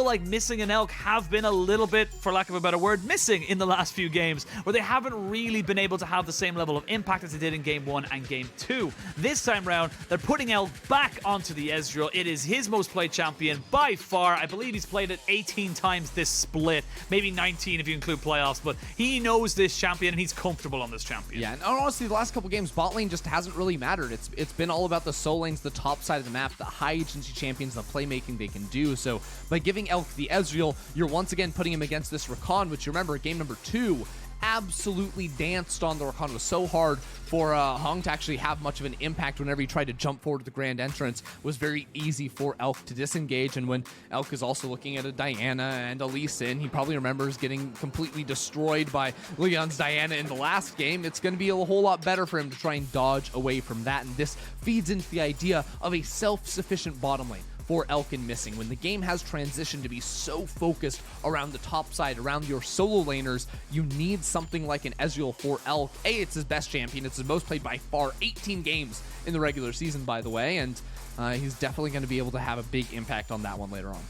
feel like Missing and Elk have been a little bit, for lack of a better word, missing in the last few games, where they haven't really been able to have the same level of impact as they did in Game 1 and Game 2. This time round, they're putting Elk back onto the Ezreal. It is his most played champion by far. I believe he's played it 18 times this split, maybe 19 if you include playoffs, but he knows this champion and he's comfortable on this champion. Yeah, and honestly, the last couple games, bot lane just hasn't really mattered. It's been all about the soul lanes, the top side of the map, the high agency champions, the playmaking they can do. So by giving Elk the Ezreal, you're once again putting him against this Rakan, which you remember, game number 2, absolutely danced on the Rakan. It was so hard for Hong to actually have much of an impact whenever he tried to jump forward to the grand entrance. It was very easy for Elk to disengage, and when Elk is also looking at a Diana and a Lee Sin, he probably remembers getting completely destroyed by Leon's Diana in the last game. It's going to be a whole lot better for him to try and dodge away from that, and this feeds into the idea of a self-sufficient bottom lane for Elk and Missing. When the game has transitioned to be so focused around the top side, around your solo laners, you need something like an Ezreal for Elk. It's his best champion. It's his most played by far, 18 games in the regular season, by the way, and he's definitely going to be able to have a big impact on that one later on.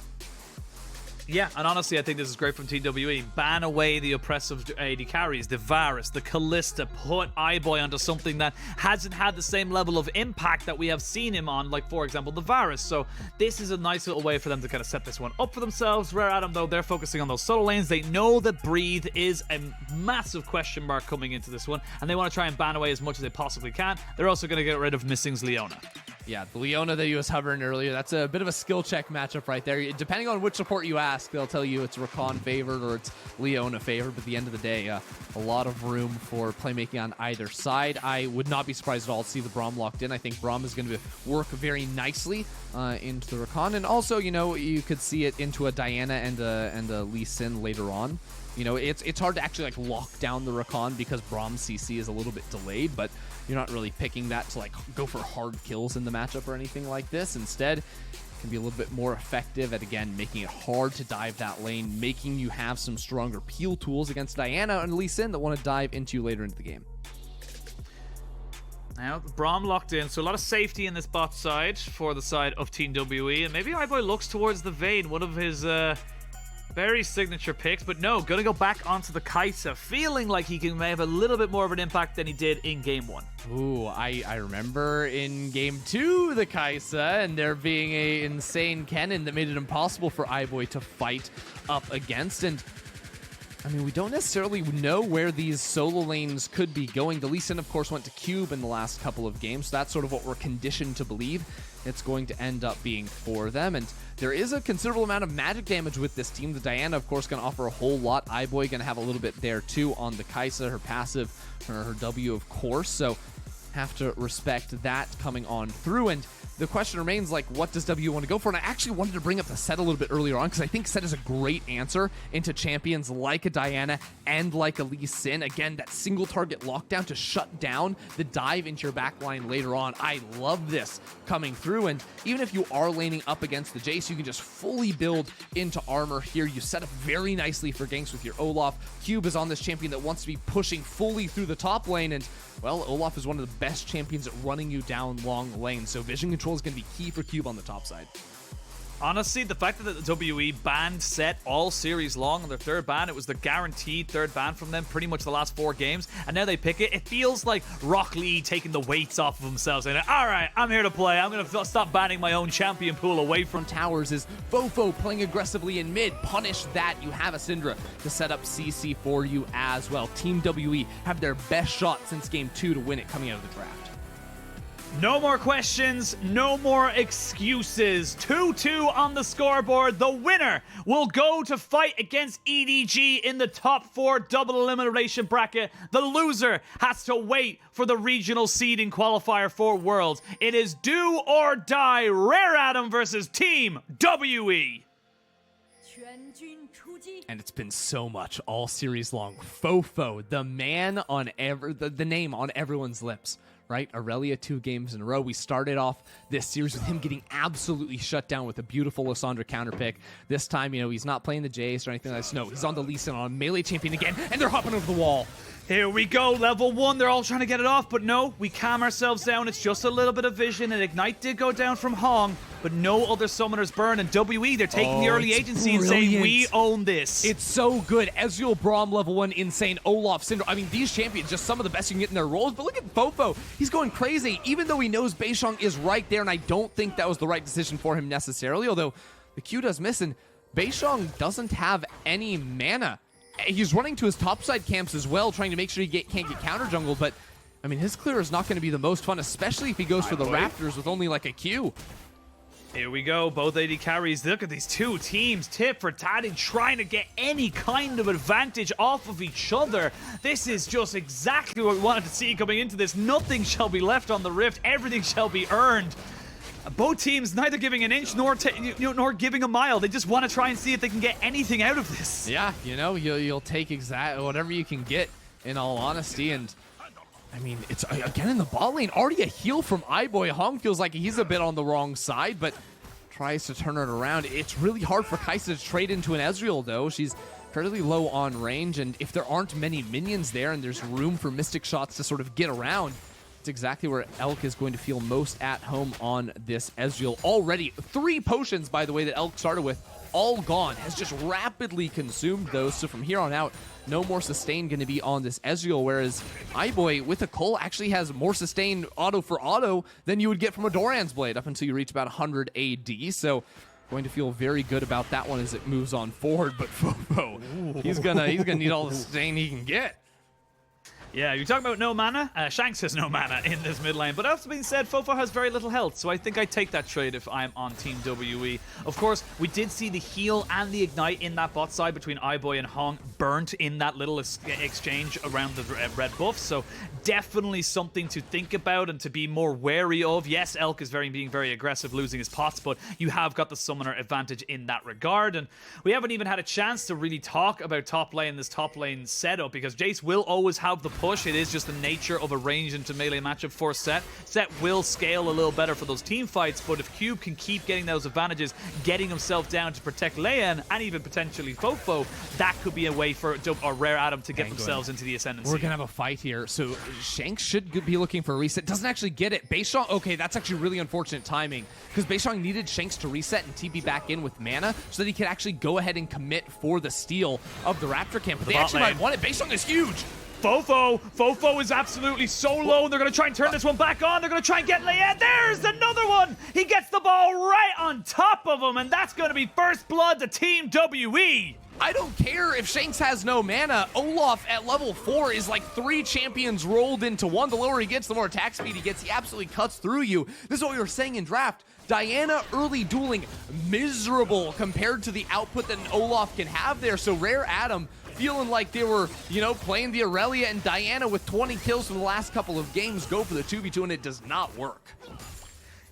Yeah, and honestly, I think this is great from TWE. Ban away the oppressive AD carries, the Varus, the Kalista, put iBoy onto something that hasn't had the same level of impact that we have seen him on, like, for example, the Varus. So this is a nice little way for them to kind of set this one up for themselves. Rare Adam, though, they're focusing on those solo lanes. They know that Breathe is a massive question mark coming into this one, and they want to try and ban away as much as they possibly can. They're also going to get rid of Missing's Leona. Yeah, the Leona that he was hovering earlier, that's a bit of a skill check matchup right there. Depending on which support you ask, they'll tell you it's Rakan favored or it's Leona favored, but at the end of the day, a lot of room for playmaking on either side. I would not be surprised at all to see the Braum locked in. I think Braum is going to work very nicely into the Rakan, and also, you know, you could see it into a Diana and a Lee Sin later on. You know, it's hard to actually like lock down the Rakan because Braum's CC is a little bit delayed, but you're not really picking that to like go for hard kills in the matchup or anything like this. Instead, it can be a little bit more effective at, again, making it hard to dive that lane, making you have some stronger peel tools against Diana and Lee Sin that want to dive into you later into the game. Now, Braum locked in, so a lot of safety in this bot side for the side of Team WE, and maybe iBoy looks towards the Vayne, one of his very signature picks, but no, gonna go back onto the Kaisa, feeling like he can have a little bit more of an impact than he did in Game 1. Ooh, I remember in Game 2, the Kaisa, and there being a insane cannon that made it impossible for iBoy to fight up against, and I mean, we don't necessarily know where these solo lanes could be going. The Lee Sin, of course, went to Cube in the last couple of games, so that's sort of what we're conditioned to believe it's going to end up being for them. And there is a considerable amount of magic damage with this team. The Diana, of course, going to offer a whole lot. iBoy going to have a little bit there, too, on the Kaisa, her passive, her W, of course. So have to respect that coming on through. And the question remains, like, what does W want to go for? And I actually wanted to bring up the Sett a little bit earlier on because I think Sett is a great answer into champions like a Diana and like a Lee Sin. Again, that single target lockdown to shut down the dive into your backline later on. I love this coming through. And even if you are laning up against the Jayce, you can just fully build into armor here. You set up very nicely for ganks with your Olaf. Cube is on this champion that wants to be pushing fully through the top lane. And, well, Olaf is one of the best champions at running you down long lanes. So vision control is going to be key for Cube on the top side. Honestly, the fact that the WE banned Sett all series long on their third ban, it was the guaranteed third ban from them pretty much the last 4 games, and now they pick it. It feels like Rock Lee taking the weights off of themselves and, all right, I'm here to play. I'm going to stop banning my own champion pool away from towers. Is FoFo playing aggressively in mid. Punish that. You have a Syndra to set up CC for you as well. Team WE have their best shot since Game 2 to win it coming out of the draft. No more questions, no more excuses. 2-2 on the scoreboard. The winner will go to fight against EDG in the top 4 double elimination bracket. The loser has to wait for the regional seeding qualifier for Worlds. It is do or die, Rare Adam versus Team WE. And it's been so much all series long. FoFo, the man on the name on everyone's lips, right? Aurelia 2 games in a row. We started off this series with him getting absolutely shut down with a beautiful Lissandra counter pick. This time, you know, he's not playing the Jayce or anything like that. No, he's on the Lee Sin on a melee champion again, and they're hopping over the wall. Here we go, level 1. They're all trying to get it off, but no, we calm ourselves down. It's just a little bit of vision, and Ignite did go down from Hong. but no other summoners burn. And WE, they're taking the early agency and saying, we own this. It's so good. Ezreal, Braum, level 1, insane. Olaf, Syndra. I mean, these champions, just some of the best you can get in their roles. But look at FoFo. He's going crazy, even though he knows Beishang is right there. And I don't think that was the right decision for him necessarily, although the Q does miss. And Beishang doesn't have any mana. He's running to his topside camps as well, trying to make sure he can't get counter jungled. But, I mean, his clear is not going to be the most fun, especially if he goes for the Raptors with only like a Q. Here we go, both AD carries. Look at these two teams, tit for tatting, trying to get any kind of advantage off of each other. This is just exactly what we wanted to see coming into this. Nothing shall be left on the Rift. Everything shall be earned. Both teams neither giving an inch nor giving a mile. They just want to try and see if they can get anything out of this. Yeah, you know, you'll take whatever you can get, in all honesty. And I mean, it's again in the bot lane, already a heal from iBoy. Hong feels like he's a bit on the wrong side, but tries to turn it around. It's really hard for Kaisa to trade into an Ezreal, though. She's fairly low on range, and if there aren't many minions there and there's room for mystic shots to sort of get around, it's exactly where Elk is going to feel most at home on this Ezreal. Already 3 potions, by the way, that Elk started with, all gone. Has just rapidly consumed those. So from here on out, no more sustain going to be on this Ezreal, whereas iBoy with a Cole actually has more sustain auto for auto than you would get from a Doran's Blade up until you reach about 100 AD. So going to feel very good about that one as it moves on forward. But FoFo, he's gonna need all the sustain he can get. Yeah, you're talking about no mana. Shanks has no mana in this mid lane, but that's being said, FoFo has very little health, so I think I take that trade if I'm on Team WE. Of course, we did see the heal and the ignite in that bot side between iBoy and Hong burnt in that little exchange around the red buff, so definitely something to think about and to be more wary of. Yes, Elk is being very aggressive, losing his pots, but you have got the summoner advantage in that regard, and we haven't even had a chance to really talk about this top lane setup, because Jayce will always have the push. It is just the nature of a ranged into melee matchup for Sett. Sett will scale a little better for those team fights, but if Cube can keep getting those advantages, getting himself down to protect Leyan and even potentially FoFo, that could be a way for a Rare Adam to get themselves into the ascendancy. We're gonna have a fight here. So Shanks should be looking for a reset. Doesn't actually get it. Beishang, okay, that's actually really unfortunate timing, because Beishang needed Shanks to reset and TP back in with mana so that he could actually go ahead and commit for the steal of the Raptor camp. But they actually might want it. Beishang is huge. FoFo is absolutely so low, and they're going to try and turn this one back on. They're going to try and get Leyan. There's another one. He gets the ball right on top of him, and that's going to be first blood to Team WE. I don't care if Shanks has no mana. Olaf at level 4 is like 3 champions rolled into one. The lower he gets, the more attack speed he gets. He absolutely cuts through you. This is what we were saying in draft. Diana early dueling, miserable compared to the output that an Olaf can have there. So Rare Adam feeling like they were, you know, playing the Aurelia, and Diana with 20 kills from the last couple of games go for the 2v2, and it does not work.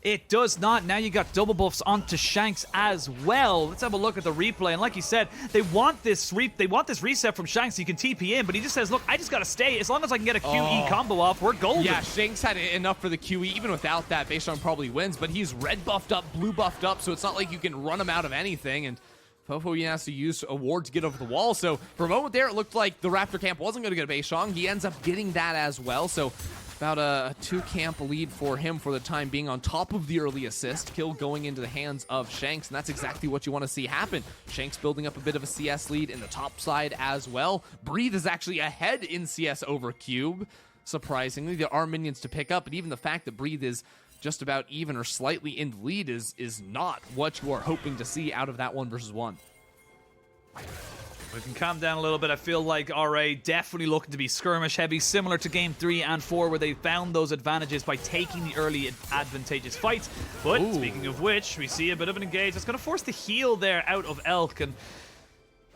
It does not. Now you got double buffs onto Shanks as well. Let's have a look at the replay. And like you said, they want this reset from Shanks so you can TP in, but he just says, look, I just got to stay. As long as I can get a QE combo off, we're golden. Yeah, Shanks had enough for the QE. Even without that, Beishang probably wins, but he's red buffed up, blue buffed up, so it's not like you can run him out of anything. And FoFo has to use a ward to get over the wall. So for a moment there, it looked like the Raptor camp wasn't going to get a Beishang. He ends up getting that as well. So about a 2-camp lead for him for the time being, on top of the early assist. Kill going into the hands of Shanks, and that's exactly what you want to see happen. Shanks building up a bit of a CS lead in the top side as well. Breathe is actually ahead in CS over Cube. Surprisingly, there are minions to pick up, but even the fact that Breathe is just about even or slightly in the lead is not what you are hoping to see out of that 1v1. We can calm down a little bit. I feel like RA definitely looking to be skirmish heavy, similar to game 3 and 4, where they found those advantages by taking the early advantageous fights. But speaking of which, we see a bit of an engage. It's going to force the heal there out of Elk, and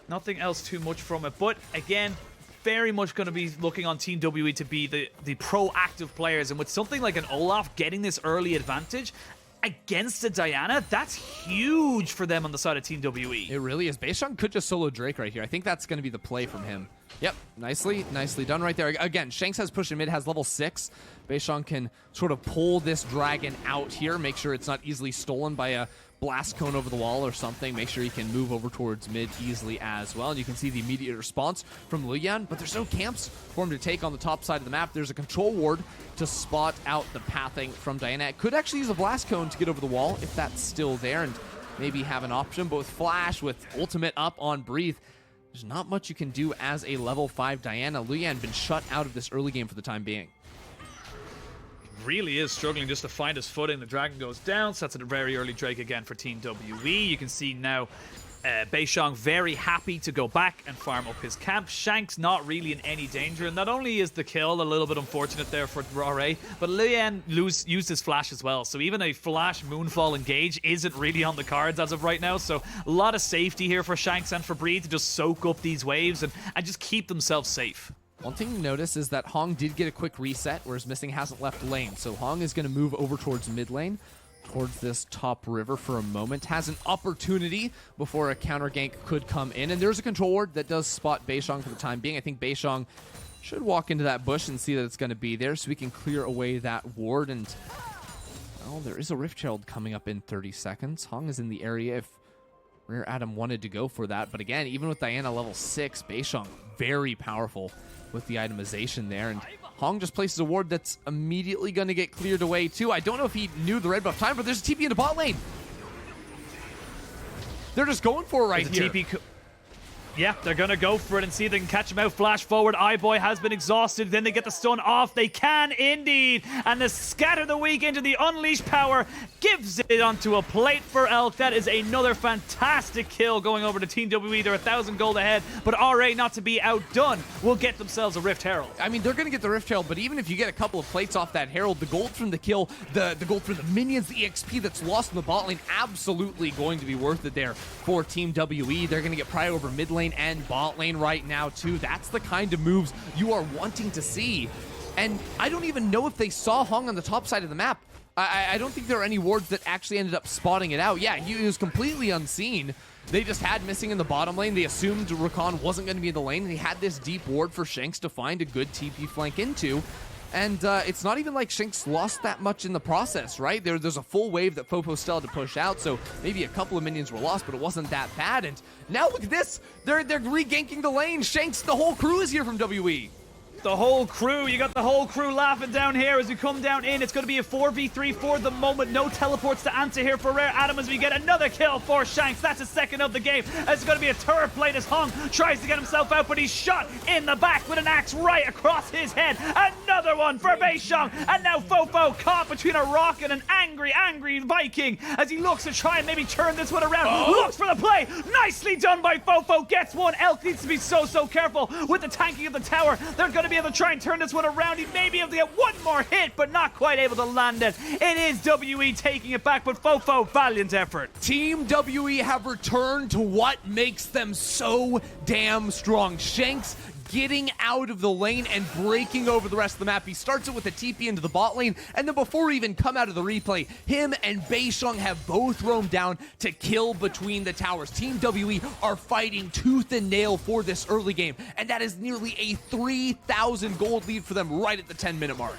nothing else too much from it. But again, very much going to be looking on Team WE to be the proactive players, and with something like an Olaf getting this early advantage against a Diana, that's huge for them on the side of Team WE. It really is. Beishang could just solo Drake right here. I think that's going to be the play from him. Yep, nicely done right there. Again, Shanks has push in mid, has level 6. Beishang can sort of pull this dragon out here, make sure it's not easily stolen by a blast cone over the wall or something, make sure he can move over towards mid easily as well. And you can see the immediate response from Leyan, but there's no camps for him to take on the top side of the map. There's a control ward to spot out the pathing from Diana. It could actually use a blast cone to get over the wall if that's still there, and maybe have an option. But with Flash, with ultimate up on Breathe, there's not much you can do as a level 5 Diana. Leyan been shut out of this early game for the time being. Really is struggling just to find his footing. The dragon goes down, sets it a very early Drake again for Team WE. You can see now Beishang very happy to go back and farm up his camp. Shank's not really in any danger, and not only is the kill a little bit unfortunate there for Rare, but Leyan used his flash as well, so even a flash moonfall engage isn't really on the cards as of right now. So a lot of safety here for Shanks and for Breathe to just soak up these waves and just keep themselves safe. One thing to notice is that Hong did get a quick reset, whereas Missing hasn't left lane. So Hong is going to move over towards mid lane, towards this top river for a moment. Has an opportunity before a counter gank could come in. And there's a control ward that does spot Beishang for the time being. I think Beishang should walk into that bush and see that it's going to be there, so we can clear away that ward. And, well, there is a Rift Herald coming up in 30 seconds. Hong is in the area if Rare Adam wanted to go for that. But again, even with Diana level 6, Beishang very powerful with the itemization there, and Hong just places a ward that's immediately going to get cleared away too. I don't know if he knew the red buff time, but there's a TP in the bot lane. They're just going for it right here. Yeah, they're going to go for it and see if they can catch him out. Flash forward. iBoy has been exhausted. Then they get the stun off. They can indeed. And the Scatter the Weak into the Unleashed power gives it onto a plate for Elk. That is another fantastic kill going over to Team WE. They're 1,000 gold ahead. But RA, not to be outdone, will get themselves a Rift Herald. I mean, they're going to get the Rift Herald, but even if you get a couple of plates off that Herald, the gold from the kill, the gold from the minions, the XP that's lost in the bot lane, absolutely going to be worth it there for Team WE. They're going to get prior over mid lane and bot lane right now too. That's the kind of moves you are wanting to see. And I don't even know if they saw Hong on the top side of the map. I don't think there are any wards that actually ended up spotting it out. Yeah, he was completely unseen. They just had Missing in the bottom lane. They assumed Rakan wasn't going to be in the lane, and he had this deep ward for Shanks to find a good TP flank into. And it's not even like Shanks lost that much in the process, right? There's a full wave that FoFo still had to push out, so maybe a couple of minions were lost, but it wasn't that bad. And now look at this. They're re-ganking the lane. Shanks, the whole crew is here from WE. The whole crew, you got the whole crew laughing down here as we come down in. It's going to be a 4v3 for the moment. No teleports to answer here for Rare Adam as we get another kill for Shanks. That's his second of the game. It's going to be a turret plate as Hong tries to get himself out, but he's shot in the back with an axe right across his head. Another one for Beishang. And now FoFo caught between a rock and an angry Viking as he looks to try and maybe turn this one around. Looks for the play. Nicely done by FoFo. Gets one. Elk needs to be so careful with the tanking of the tower. They're going to be able to try and turn this one around. He may be able to get one more hit, but not quite able to land it. It is WE taking it back, but FoFo, valiant effort. Team WE have returned to what makes them so damn strong. Shanks getting out of the lane and breaking over the rest of the map. He starts it with a TP into the bot lane, and then before we even come out of the replay, him and Beishang have both roamed down to kill between the towers. Team WE are fighting tooth and nail for this early game, and that is nearly a 3,000 gold lead for them right at the 10-minute mark.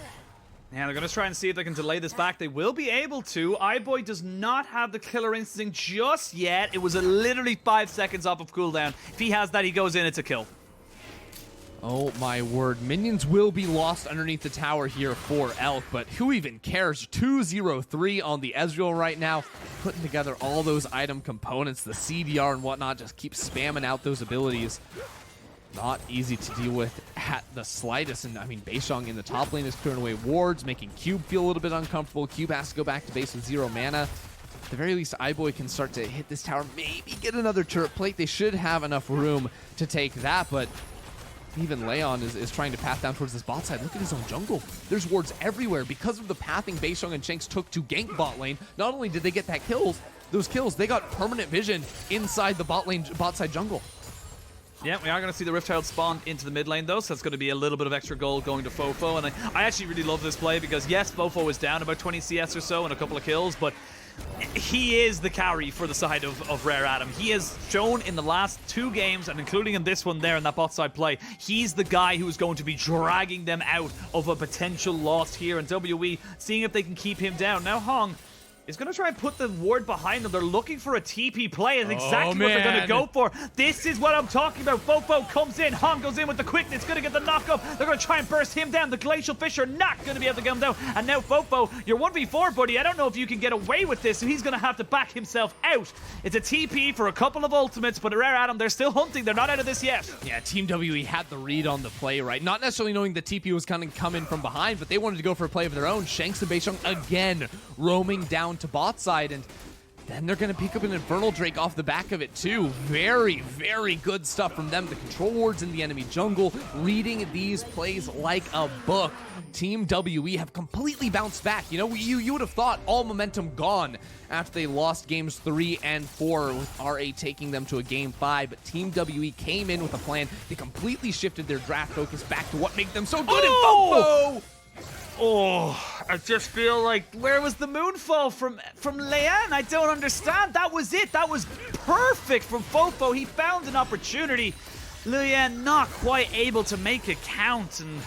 Yeah, they're going to try and see if they can delay this back. They will be able to. iBoy does not have the killer instinct just yet. It was literally 5 seconds off of cooldown. If he has that, he goes in, it's a kill. Oh my word, minions will be lost underneath the tower here for Elk, but who even cares? 203 on the Ezreal right now, putting together all those item components, the CDR and whatnot, just keep spamming out those abilities. Not easy to deal with at the slightest, and I mean, Beishang in the top lane is clearing away wards, making Cube feel a little bit uncomfortable. Cube has to go back to base with 0 mana. At the very least, iBoy can start to hit this tower, maybe get another turret plate. They should have enough room to take that, but even Leyan is trying to path down towards this bot side. Look at his own jungle. There's wards everywhere. Because of the pathing Beishang and Shanks took to gank bot lane, not only did they get those kills, they got permanent vision inside the bot side jungle. Yeah, we are going to see the Rift Herald spawn into the mid lane, though, so it's going to be a little bit of extra gold going to FoFo. And I actually really love this play because, yes, FoFo is down about 20 CS or so and a couple of kills, but he is the carry for the side of Rare Adam. He has shown in the last 2 games, and including in this one there in that bot side play, he's the guy who is going to be dragging them out of a potential loss here. And WE seeing if they can keep him down. Now Hong is going to try and put the ward behind them. They're looking for a TP play. It's exactly what they're going to go for. This is what I'm talking about. FoFo comes in. Hong goes in with the quickness. Going to get the knock-up. They're going to try and burst him down. The Glacial Fish are not going to be able to get him down. And now FoFo, you're 1v4, buddy. I don't know if you can get away with this. So he's going to have to back himself out. It's a TP for a couple of ultimates, but Rare Adam, they're still hunting. They're not out of this yet. Yeah, Team WE had the read on the play, right? Not necessarily knowing the TP was going to come in from behind, but they wanted to go for a play of their own. Shanks and Beishang again roaming down to bot side, and then they're going to pick up an Infernal Drake off the back of it too. Very, very good stuff from them. The control wards in the enemy jungle, reading these plays like a book. Team WE have completely bounced back. You know, you would have thought all momentum gone after they lost games 3 and 4 with RA taking them to a game 5, but Team WE came in with a plan. They completely shifted their draft focus back to what made them so good in FoFo. Oh, I just feel like, where was the moonfall from Leyan? I don't understand. That was it. That was perfect from FoFo. He found an opportunity. Leyan not quite able to make it count, and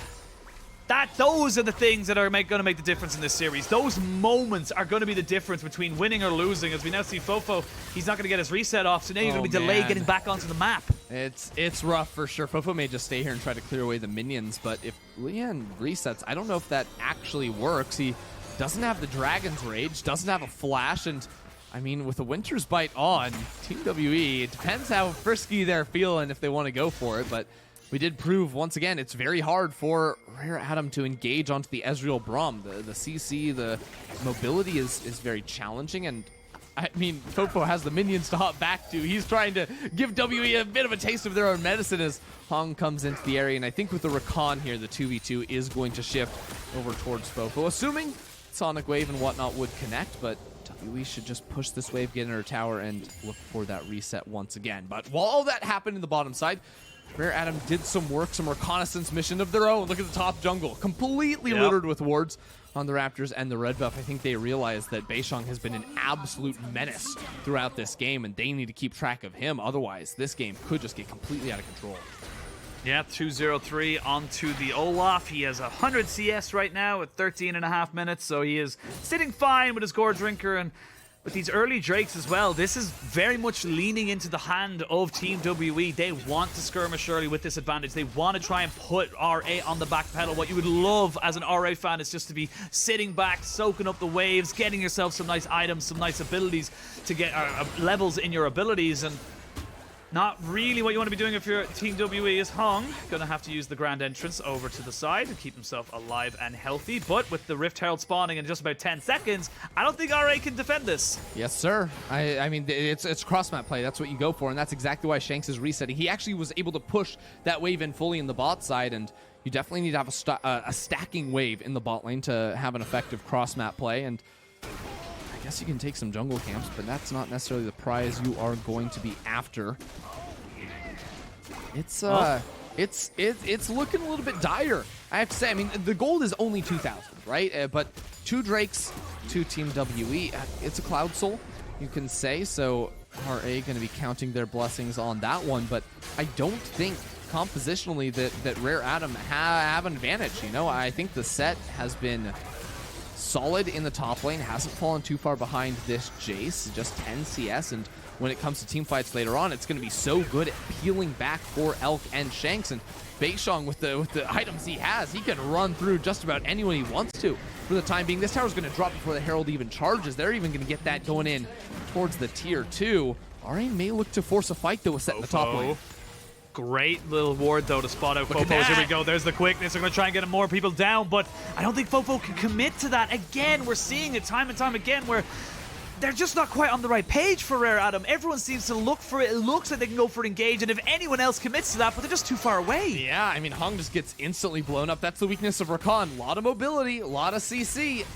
those are the things that are going to make the difference in this series. Those moments are going to be the difference between winning or losing. As we now see FoFo, he's not going to get his reset off, so now you're going to be delayed getting back onto the map. It's rough for sure. FoFo may just stay here and try to clear away the minions, but if Leyan resets, I don't know if that actually works. He doesn't have the Dragon's Rage, doesn't have a flash, and I mean, with the Winter's Bite on, Team WE, it depends how frisky they're feeling if they want to go for it, but we did prove once again it's very hard for Rare Adam to engage onto the Ezreal Braum. The CC, the mobility is very challenging, and I mean, FoFo has the minions to hop back to. He's trying to give WE a bit of a taste of their own medicine as Hong comes into the area, and I think with the Rakan here, the 2v2 is going to shift over towards FoFo, assuming Sonic Wave and whatnot would connect, but WE should just push this wave, get in her tower, and look for that reset once again. But while all that happened in the bottom side, Rare Adam did some work, some reconnaissance mission of their own. Look at the top jungle, completely littered with wards on the Raptors and the red buff. I think they realized that Beishang has been an absolute menace throughout this game, and they need to keep track of him. Otherwise, this game could just get completely out of control. Yeah, 2-0-3 onto the Olaf. He has 100 CS right now at 13.5 minutes, so he is sitting fine with his Gore Drinker, and with these early Drakes as well, this is very much leaning into the hand of Team WE. They want to skirmish early with this advantage. They want to try and put RA on the back pedal. What you would love as an RA fan is just to be sitting back, soaking up the waves, getting yourself some nice items, some nice abilities to get levels in your abilities, and not really what you want to be doing if your Team WE is Hong. Gonna have to use the Grand Entrance over to the side to keep himself alive and healthy. But with the Rift Herald spawning in just about 10 seconds, I don't think RA can defend this. Yes, sir. I mean, it's cross-map play. That's what you go for, and that's exactly why Shanks is resetting. He actually was able to push that wave in fully in the bot side, and you definitely need to have a stacking wave in the bot lane to have an effective cross-map play. And I guess you can take some jungle camps, but that's not necessarily the prize you are going to be after. It's looking a little bit dire, I have to say. I mean, the gold is only 2,000, right? But 2 Drakes, 2 Team WE. It's a Cloud Soul, you can say. So RA going to be counting their blessings on that one, but I don't think compositionally that Rare Adam have an advantage. You know, I think the Sett has been solid in the top lane, hasn't fallen too far behind this Jayce, just 10 CS, and when it comes to team fights later on, it's going to be so good at peeling back for Elk and Shanks. And Beishang, with the items he has, he can run through just about anyone he wants to for the time being. This tower's going to drop before the Herald even charges. They're even going to get that going in towards the tier 2. RA may look to force a fight, though, with Sett in the top lane. Great little ward, though, to spot out FoFo. Here we go. There's the quickness. They're going to try and get more people down, but I don't think FoFo can commit to that. Again, we're seeing it time and time again where they're just not quite on the right page for Rare Adam. Everyone seems to look for it. It looks like they can go for engage, and if anyone else commits to that, but they're just too far away. Yeah, I mean, Hong just gets instantly blown up. That's the weakness of Rakan. A lot of mobility, a lot of CC,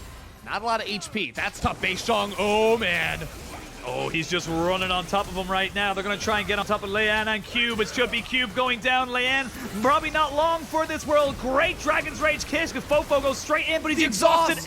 not a lot of HP. That's tough. Beishang, oh man. Oh, he's just running on top of him right now. They're going to try and get on top of Leyan and Cube. It should be Cube going down. Leyan, probably not long for this world. Great Dragon's Rage kiss because FoFo goes straight in, but he's exhausted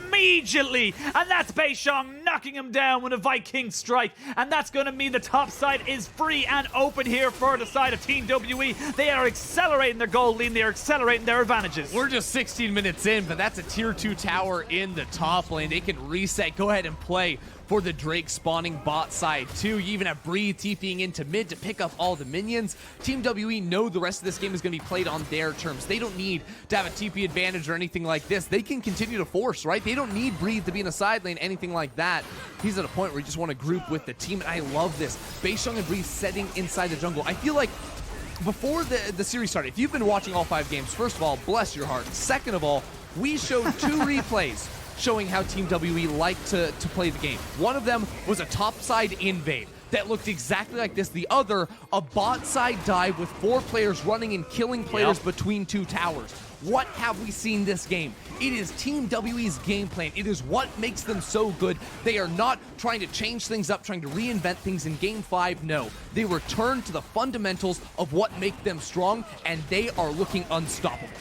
immediately. And that's Beishang knocking him down with a Viking strike. And that's going to mean the top side is free and open here for the side of Team WE. They are accelerating their goal lead. They are accelerating their advantages. We're just 16 minutes in, but that's a tier 2 tower in the top lane. They can reset, go ahead and play for the Drake spawning bot side too. You even have Breathe TPing into mid to pick up all the minions. Team WE know the rest of this game is going to be played on their terms. They don't need to have a TP advantage or anything like this. They can continue to force, right? They don't need Breathe to be in the side lane, anything like that. He's at a point where you just want to group with the team, and I love this. Beishang and Breathe setting inside the jungle. I feel like before the series started, if you've been watching all 5 games, first of all, bless your heart. Second of all, we showed 2 replays showing how Team WE like to play the game. One of them was a topside invade that looked exactly like this. The other, a bot side dive with 4 players running and killing players between 2 towers. What have we seen this game? It is Team WE's game plan. It is what makes them so good. They are not trying to change things up, trying to reinvent things in Game 5. No, they return to the fundamentals of what make them strong, and they are looking unstoppable.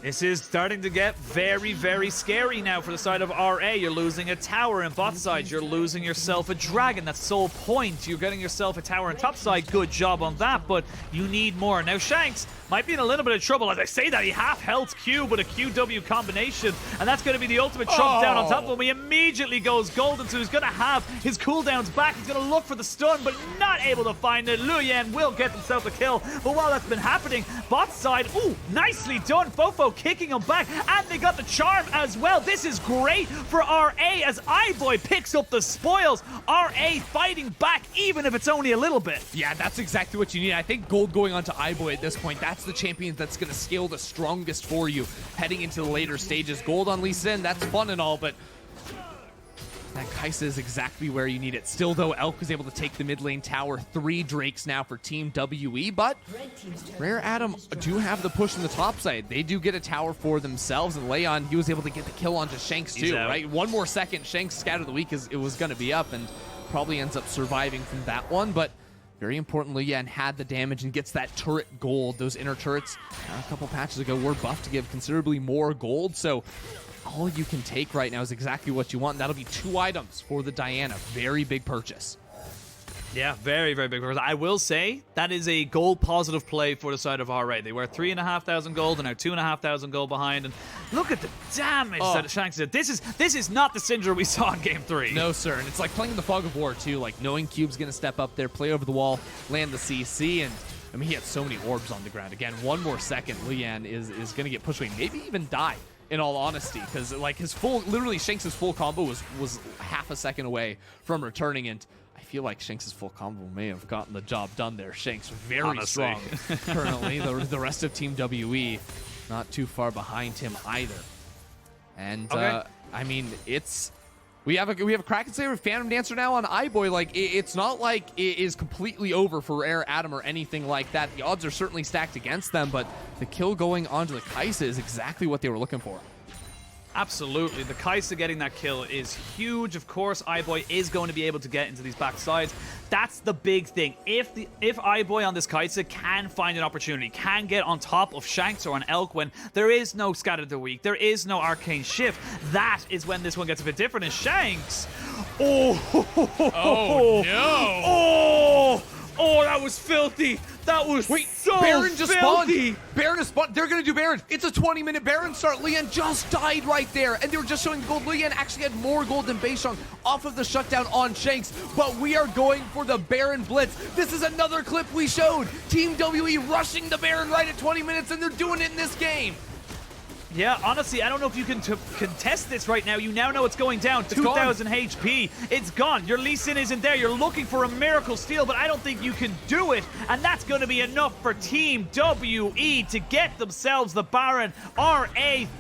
This is starting to get very, very scary now for the side of RA. You're losing a tower in bot side. You're losing yourself a dragon. That's sole point. You're getting yourself a tower in top side. Good job on that, but you need more. Now, Shanks might be in a little bit of trouble. As I say that, he half-health Q with a QW combination, and that's going to be the ultimate trump down on top of him. He immediately goes golden, so he's going to have his cooldowns back. He's going to look for the stun, but not able to find it. Leyan will get himself a kill, but while that's been happening, bot side, ooh, nicely done. FoFo kicking him back, and they got the charm as well. This is great for RA as iBoy picks up the spoils. RA fighting back, even if it's only a little bit. Yeah, that's exactly what you need. I think gold going on to iBoy at this point, that's the champion that's going to scale the strongest for you heading into the later stages. Gold on Lee Sin, that's fun and all, but that Kaisa is exactly where you need it. Still, though, Elk was able to take the mid lane tower. 3 Drakes now for Team WE, but Rare Adam do have the push in the top side. They do get a tower for themselves, and Leyan, he was able to get the kill onto Shanks too, right? One more second, Shanks Scatter of the Week, it was going to be up, and probably ends up surviving from that one, but very importantly, Leyan had the damage and gets that turret gold. Those inner turrets, a couple patches ago, were buffed to give considerably more gold, so all you can take right now is exactly what you want, and that'll be 2 items for the Diana. Very big purchase. Yeah, very, very big purchase. I will say that is a gold positive play for the side of RA. They were 3,500 gold and now 2,500 gold behind, and look at the damage that Shanks did. This is not the Syndra we saw in Game 3. No, sir, and it's like playing in the fog of war too, like knowing Cube's gonna step up there, play over the wall, land the CC, and I mean, he had so many orbs on the ground. Again, one more second, Leyan is gonna get pushed away, maybe even die, in all honesty, because like his full, literally Shanks' full combo was half a second away from returning, and I feel like Shanks' full combo may have gotten the job done there. Shanks very strong currently. The rest of Team WE not too far behind him either. And I mean, we have a Kraken Slayer with Phantom Dancer now on iBoy. Like it's not like it is completely over for Rare Adam or anything like that. The odds are certainly stacked against them, but the kill going onto the Kaisa is exactly what they were looking for. Absolutely. The Kaisa getting that kill is huge. Of course, iBoy is going to be able to get into these back sides. That's the big thing. If iBoy on this Kaisa can find an opportunity, can get on top of Shanks or on Elk when there is no Scatter of the Week, there is no Arcane Shift, that is when this one gets a bit different. And Shanks, oh no! Oh, that was filthy. That was so Baron just filthy. Spawned. Baron just spawned. They're going to do Baron. It's a 20-minute Baron start. Leyan just died right there, and they were just showing gold. Leyan actually had more gold than Beishang off of the shutdown on Shanks, but we are going for the Baron Blitz. This is another clip we showed. Team WE rushing the Baron right at 20 minutes, and they're doing it in this game. Yeah, honestly, I don't know if you can contest this right now. You now know it's going down. 2,000 HP. It's gone. Your Lee Sin isn't there. You're looking for a miracle steal, but I don't think you can do it. And that's going to be enough for Team WE to get themselves the Baron. RA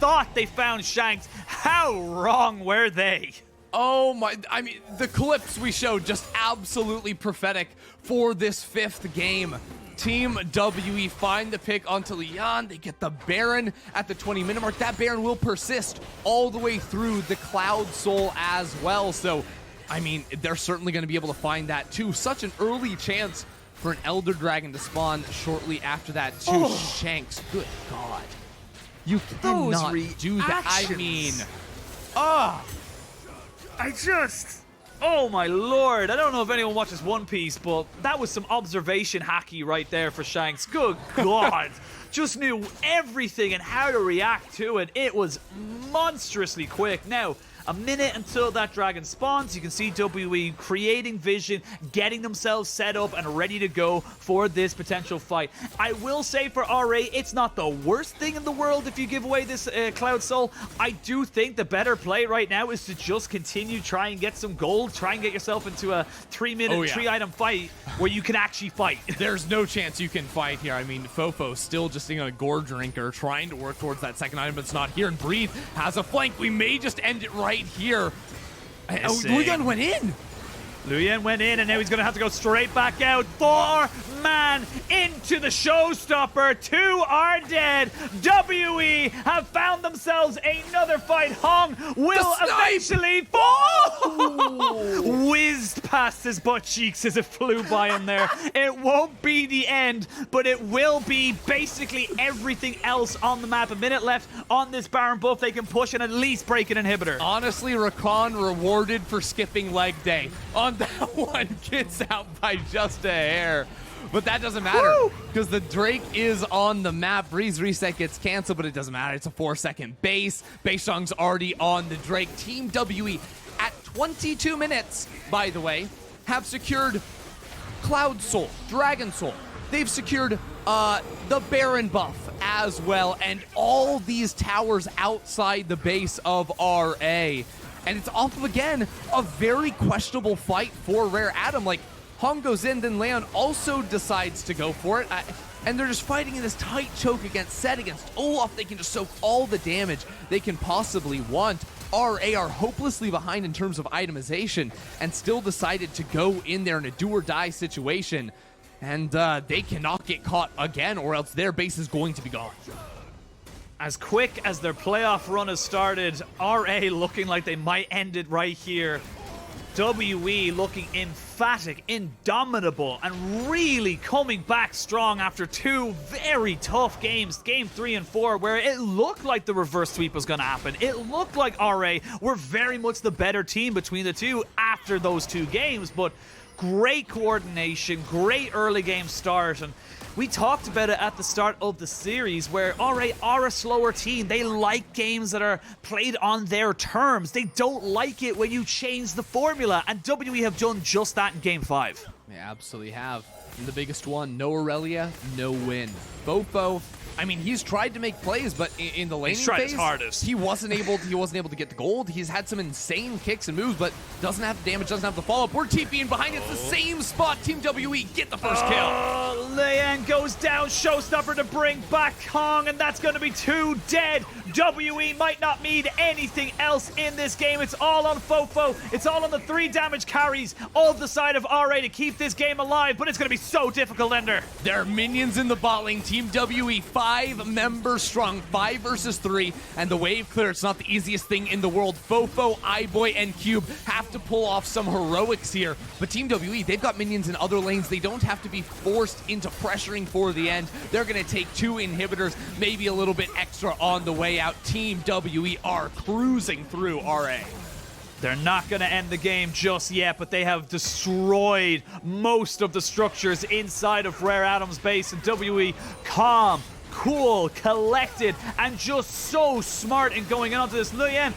thought they found Shanks. How wrong were they? Oh my, I mean, the clips we showed just absolutely prophetic for this 5th game. Team WE find the pick onto Leyan. They get the Baron at the 20-minute mark. That Baron will persist all the way through the Cloud Soul as well. So, I mean, they're certainly going to be able to find that too. Such an early chance for an Elder Dragon to spawn shortly after that too. Shanks, good God. You cannot do that. I mean, Oh my lord, I don't know if anyone watches One Piece, but that was some observation hacky right there for Shanks. Good god. Just knew everything and how to react to it. It was monstrously quick. Now, a minute until that dragon spawns, you can see WE creating vision, getting themselves set up and ready to go for this potential fight. I will say for RA, it's not the worst thing in the world if you give away this Cloud Soul. I do think the better play right now is to just continue, try and get some gold, try and get yourself into a 3-minute, 3-item fight where you can actually fight. There's no chance you can fight here. I mean, FoFo still just being a gore drinker, trying to work towards that second item, but it's not here. And Breathe has a flank. We may just end it right here. Leyan went in. Leyan went in, and now he's going to have to go straight back out. 4-man into the showstopper. 2 are dead. WE have found themselves another fight. Hong will eventually fall. Whizzed past his butt cheeks as it flew by him there. It won't be the end, but it will be basically everything else on the map. A minute left on this Baron buff. They can push and at least break an inhibitor. Honestly, Rakan rewarded for skipping leg day. On that one, gets out by just a hair. But that doesn't matter because the Drake is on the map. Breeze reset gets canceled, but it doesn't matter. It's a 4-second base. Beishang's already on the Drake. Team WE at 22 minutes, by the way, have secured Cloud Soul, Dragon Soul. They've secured the Baron buff as well, and all these towers outside the base of RA. And it's off of, again, a very questionable fight for Rare Adam. Like, Hong goes in, then Leyan also decides to go for it. And they're just fighting in this tight choke against Sett, against Olaf. They can just soak all the damage they can possibly want. RA are hopelessly behind in terms of itemization and still decided to go in there in a do-or-die situation. And they cannot get caught again, or else their base is going to be gone. As quick as their playoff run has started, RA looking like they might end it right here. WE looking emphatic, indomitable, and really coming back strong after 2 very tough games, game 3 and 4, where it looked like the reverse sweep was going to happen. It looked like RA were very much the better team between the two after those 2 games, but great coordination, great early game start, and we talked about it at the start of the series where RA are a slower team. They like games that are played on their terms. They don't like it when you change the formula, and WE have done just that in game 5. They absolutely have. And the biggest one, no Aurelia, no win. FoFo, I mean, he's tried to make plays, but in the laning phase, tried his hardest. he wasn't able to get the gold. He's had some insane kicks and moves, but doesn't have the damage, doesn't have the follow-up. We're TPing behind. It's the same spot. Team WE get the first kill. Leyan goes down, showstopper to bring back Hong, and that's going to be 2 dead. WE might not need anything else in this game. It's all on FoFo. It's all on the 3 damage carries of the side of RA to keep this game alive, but it's going to be so difficult, Ender. There are minions in the bot lane. Team WE, 5 members strong, 5 versus 3, and the wave clear, it's not the easiest thing in the world. FoFo, iBoy, and Cube have to pull off some heroics here, but Team WE, they've got minions in other lanes. They don't have to be forced into pressuring for the end. They're going to take 2 inhibitors, maybe a little bit extra on the way out. Team WE are cruising through RA. They're not going to end the game just yet, but they have destroyed most of the structures inside of Rare Adam's base, and WE calm, cool, collected, and just so smart in going onto this. Leyan,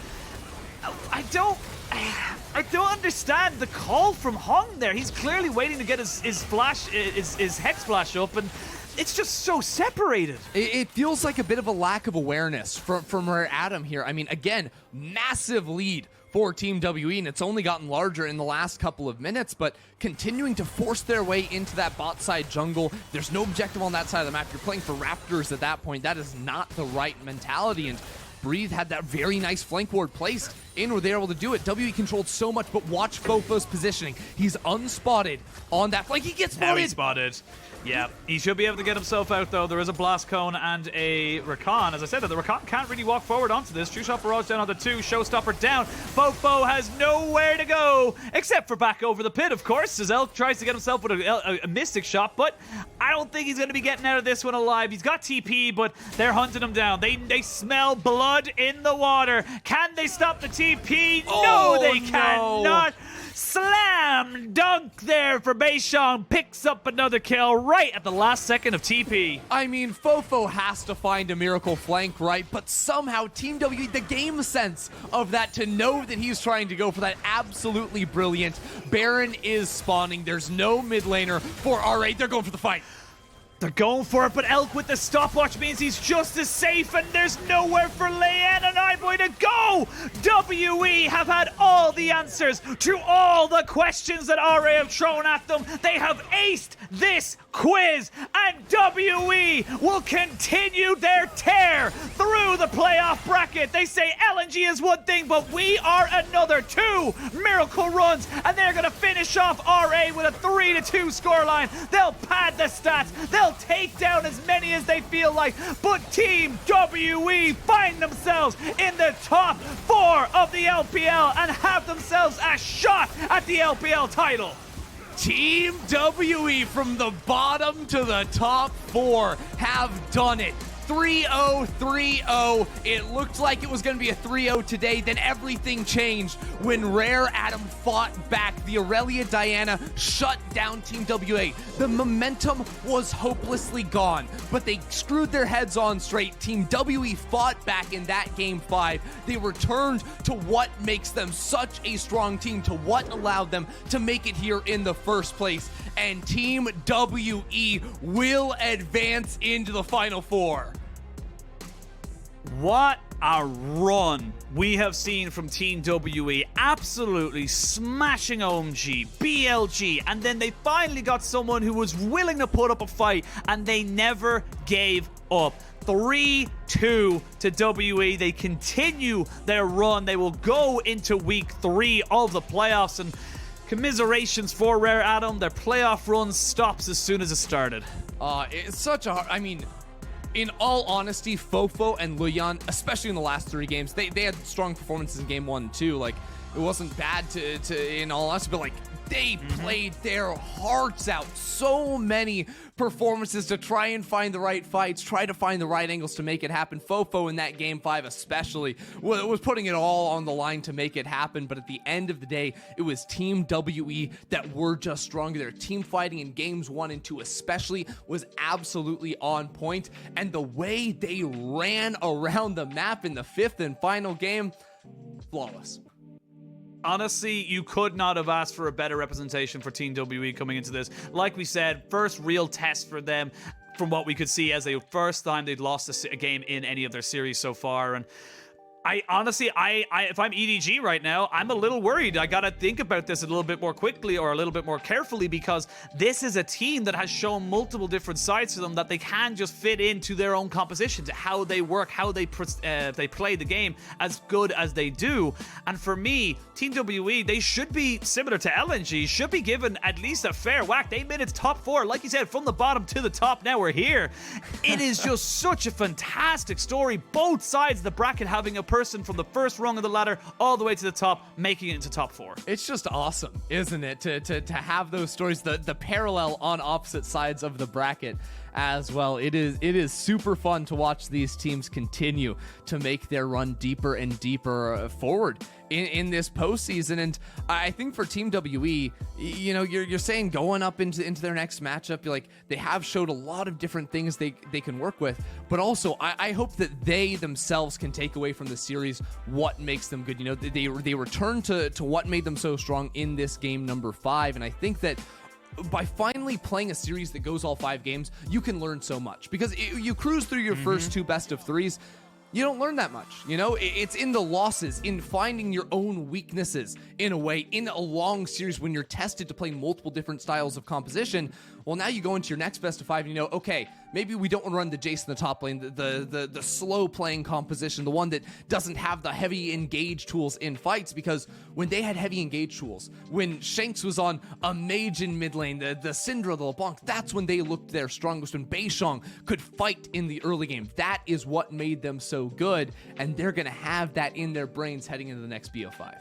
I don't understand the call from Hong there. He's clearly waiting to get his flash, his Hex Flash up, and it's just so separated. It feels like a bit of a lack of awareness from Rare Adam here. I mean, again, massive lead for Team WE, and it's only gotten larger in the last couple of minutes, but continuing to force their way into that bot side jungle. There's no objective on that side of the map. You're playing for Raptors at that point. That is not the right mentality, and Breathe had that very nice flank ward placed in where they were able to do it. WE controlled so much, but watch FoFo's positioning. He's unspotted on that flank. He gets spotted. Now he's spotted. Yeah, he should be able to get himself out, though. There is a Blast Cone and a Rakan. As I said, the Rakan can't really walk forward onto this. Two-shot barrage down onto 2. Showstopper down. FoFo has nowhere to go, except for back over the pit, of course. Ezreal tries to get himself with a Mystic Shot, but I don't think he's going to be getting out of this one alive. He's got TP, but they're hunting him down. They smell blood in the water. Can they stop the TP. Oh, no, they no. cannot. Slam dunk there for Beishang. Picks up another kill right at the last second of TP. I mean, FoFo has to find a miracle flank, right? But somehow Team W, the game sense of that to know that he's trying to go for that, absolutely brilliant. Baron is spawning. There's no mid laner for R8. They're going for the fight. They're going for it, but Elk with the stopwatch means he's just as safe, and there's nowhere for Leyan and iBoy to go! WE have had all the answers to all the questions that RA have thrown at them. They have aced this quiz, and WE will continue their tear through the playoff bracket. They say LNG is one thing, but we are another. 2 miracle runs, and they're going to finish off RA with a 3-2 scoreline. They'll pad the stats. They'll take down as many as they feel like, but Team WE find themselves in the top 4 of the LPL and have themselves a shot at the LPL title. Team WE from the bottom to the top 4 have done it. 3-0, 3-0. It looked like it was going to be a 3-0 today. Then everything changed when Rare Adam fought back. The Aurelia Diana shut down Team WA. The momentum was hopelessly gone, but they screwed their heads on straight. Team WE fought back in that Game 5. They returned to what makes them such a strong team, to what allowed them to make it here in the first place. And Team WE will advance into the Final 4. What a run we have seen from Team WE. Absolutely smashing OMG, BLG, and then they finally got someone who was willing to put up a fight, and they never gave up. 3-2 to WE. They continue their run. They will go into week 3 of the playoffs, and commiserations for Rare Adam. Their playoff run stops as soon as it started. It's such a hard... I mean... In all honesty, FoFo and Leyan, especially in the last 3 games, they had strong performances in Game 1 too. Like, it wasn't bad to in all honesty, but like, they played their hearts out. So many performances to try and find the right fights, try to find the right angles to make it happen. FoFo in that Game 5 especially was putting it all on the line to make it happen. But at the end of the day, it was Team WE that were just stronger. Their team fighting in Games 1 and 2 especially was absolutely on point. And the way they ran around the map in the 5th and final game, flawless. Honestly, you could not have asked for a better representation for Team WE coming into this. Like we said, first real test for them from what we could see as the first time they'd lost a game in any of their series so far. And I honestly, if I'm EDG right now, I'm a little worried. I gotta think about this a little bit more quickly or a little bit more carefully, because this is a team that has shown multiple different sides to them that they can just fit into their own composition, to how they work, how they play the game as good as they do. And for me, Team WE, they should be similar to LNG, should be given at least a fair whack. They made it to top 4, like you said, from the bottom to the top. Now we're here. It is just such a fantastic story. Both sides of the bracket having a person from the first rung of the ladder all the way to the top, making it into top 4. It's just awesome, isn't it, to have those stories, the parallel on opposite sides of the bracket as well. It is super fun to watch these teams continue to make their run deeper and deeper forward in this postseason. And I think for Team WE, you know, you're saying going up into their next matchup, like, they have showed a lot of different things they can work with, but also I hope that they themselves can take away from the series what makes them good. You know, they return to what made them so strong in this game number 5, and I think that by finally playing a series that goes all 5 games, you can learn so much, because you cruise through your first 2 best of 3s, you don't learn that much. You know, it's in the losses, in finding your own weaknesses in a way, in a long series when you're tested to play multiple different styles of composition. Well, now you go into your next best of 5 and you know, okay, maybe we don't want to run the Jayce in the top lane, the slow playing composition, the one that doesn't have the heavy engage tools in fights, because when they had heavy engage tools, when Shanks was on a mage in mid lane, the Syndra, the LeBlanc, that's when they looked their strongest, when Beishang could fight in the early game. That is what made them so good, and they're going to have that in their brains heading into the next BO5.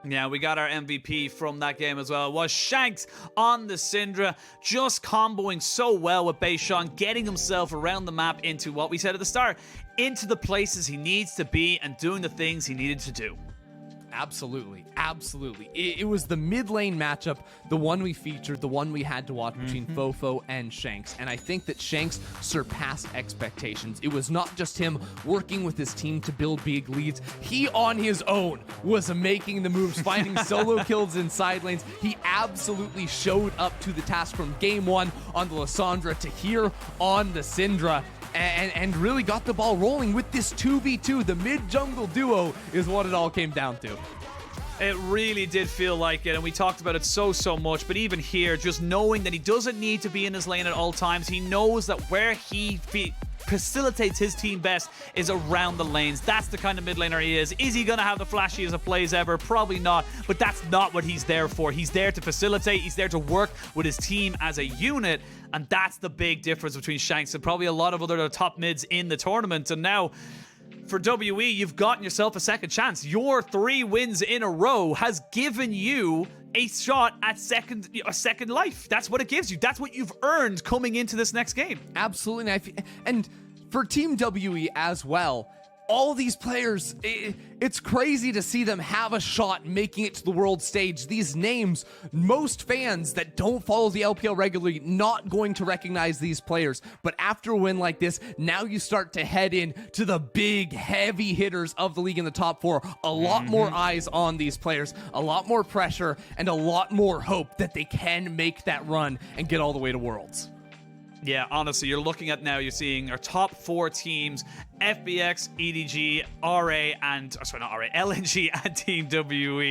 Yeah, we got our MVP from that game as well. It was Shanks on the Syndra, just comboing so well with Beishang, getting himself around the map into what we said at the start, into the places he needs to be and doing the things he needed to do. absolutely. Absolutely. It was the mid lane matchup, the one we featured, the one we had to watch between FoFo and Shanks. And I think that Shanks surpassed expectations. It was not just him working with his team to build big leads. He on his own was making the moves, finding solo kills in side lanes. He absolutely showed up to the task from game one on the Lissandra to here on the Syndra. And really got the ball rolling with this 2v2. The mid-jungle duo is what it all came down to. It really did feel like it, and we talked about it so much, but even here, just knowing that he doesn't need to be in his lane at all times, he knows that where he facilitates his team best is around the lanes. That's the kind of mid laner he is. Is he going to have the flashiest of plays ever? Probably not, but that's not what he's there for. He's there to facilitate. He's there to work with his team as a unit, and that's the big difference between Shanks and probably a lot of other top mids in the tournament. And now, for WE, you've gotten yourself a second chance. Your 3 wins in a row has given you a shot at a second life. That's what it gives you. That's what you've earned coming into this next game. Absolutely. And for Team WE as well, all these players, it's crazy to see them have a shot making it to the world stage. These names, most fans that don't follow the LPL regularly, not going to recognize these players. But after a win like this, now you start to head in to the big, heavy hitters of the league in the top 4. A lot more eyes on these players, a lot more pressure, and a lot more hope that they can make that run and get all the way to Worlds. Yeah, honestly, you're looking at now, you're seeing our top 4 teams, FBX, EDG, RA, and, sorry, not RA, LNG and Team WE.